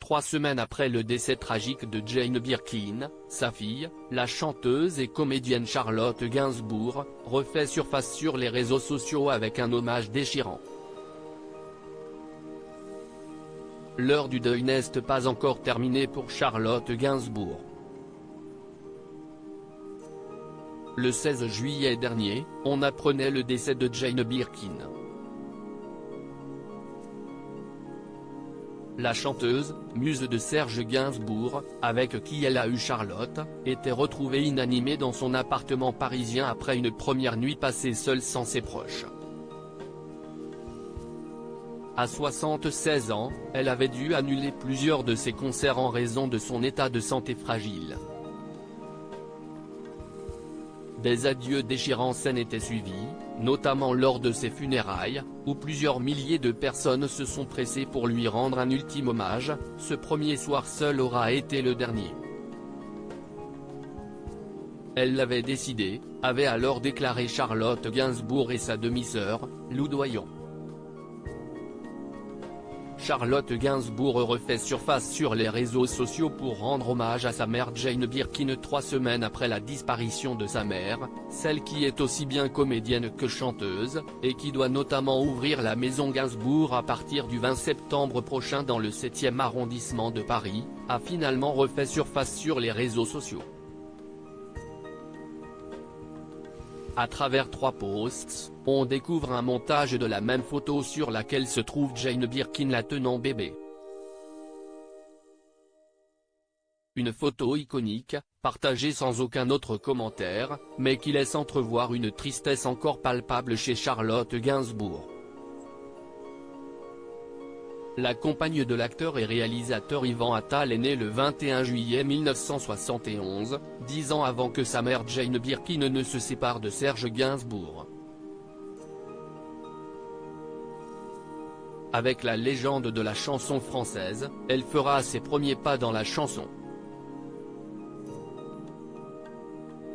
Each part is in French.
3 semaines après le décès tragique de Jane Birkin, sa fille, la chanteuse et comédienne Charlotte Gainsbourg, refait surface sur les réseaux sociaux avec un hommage déchirant. L'heure du deuil n'est pas encore terminée pour Charlotte Gainsbourg. Le 16 juillet dernier, on apprenait le décès de Jane Birkin. La chanteuse, muse de Serge Gainsbourg, avec qui elle a eu Charlotte, était retrouvée inanimée dans son appartement parisien après une première nuit passée seule sans ses proches. À 76 ans, elle avait dû annuler plusieurs de ses concerts en raison de son état de santé fragile. Des adieux déchirants s'en étaient suivis, notamment lors de ses funérailles, où plusieurs milliers de personnes se sont pressées pour lui rendre un ultime hommage. Ce premier soir seul aura été le dernier. Elle l'avait décidé, avait alors déclaré Charlotte Gainsbourg et sa demi-sœur, Lou Doyon. Charlotte Gainsbourg refait surface sur les réseaux sociaux pour rendre hommage à sa mère Jane Birkin 3 semaines après la disparition de sa mère, celle qui est aussi bien comédienne que chanteuse, et qui doit notamment ouvrir la maison Gainsbourg à partir du 20 septembre prochain dans le 7e arrondissement de Paris, a finalement refait surface sur les réseaux sociaux. À travers 3 posts, on découvre un montage de la même photo sur laquelle se trouve Jane Birkin la tenant bébé. Une photo iconique, partagée sans aucun autre commentaire, mais qui laisse entrevoir une tristesse encore palpable chez Charlotte Gainsbourg. La compagne de l'acteur et réalisateur Yvan Attal est née le 21 juillet 1971, 10 ans avant que sa mère Jane Birkin ne se sépare de Serge Gainsbourg. Avec la légende de la chanson française, elle fera ses premiers pas dans la chanson.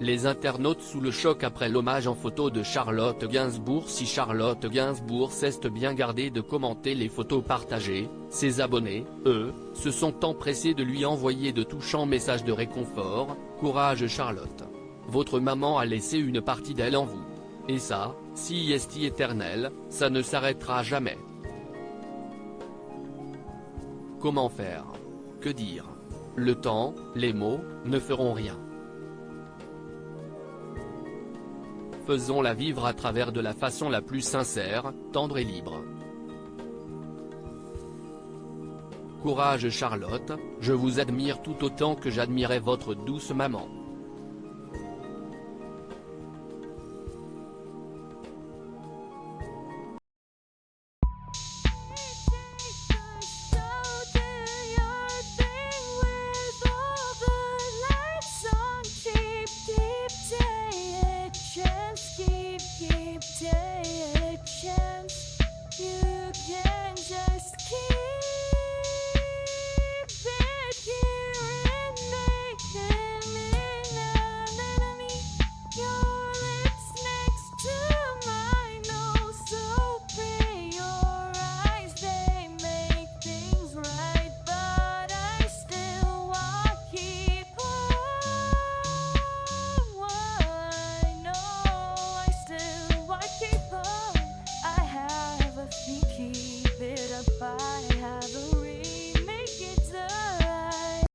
Les internautes sous le choc après l'hommage en photo de Charlotte Gainsbourg. Si Charlotte Gainsbourg s'est bien gardée de commenter les photos partagées, ses abonnés, eux, se sont empressés de lui envoyer de touchants messages de réconfort. Courage Charlotte. Votre maman a laissé une partie d'elle en vous. Et ça, si est éternel, ça ne s'arrêtera jamais. Comment faire? Que dire? Le temps, les mots, ne feront rien. Faisons-la vivre à travers de la façon la plus sincère, tendre et libre. Courage Charlotte, je vous admire tout autant que j'admirais votre douce maman.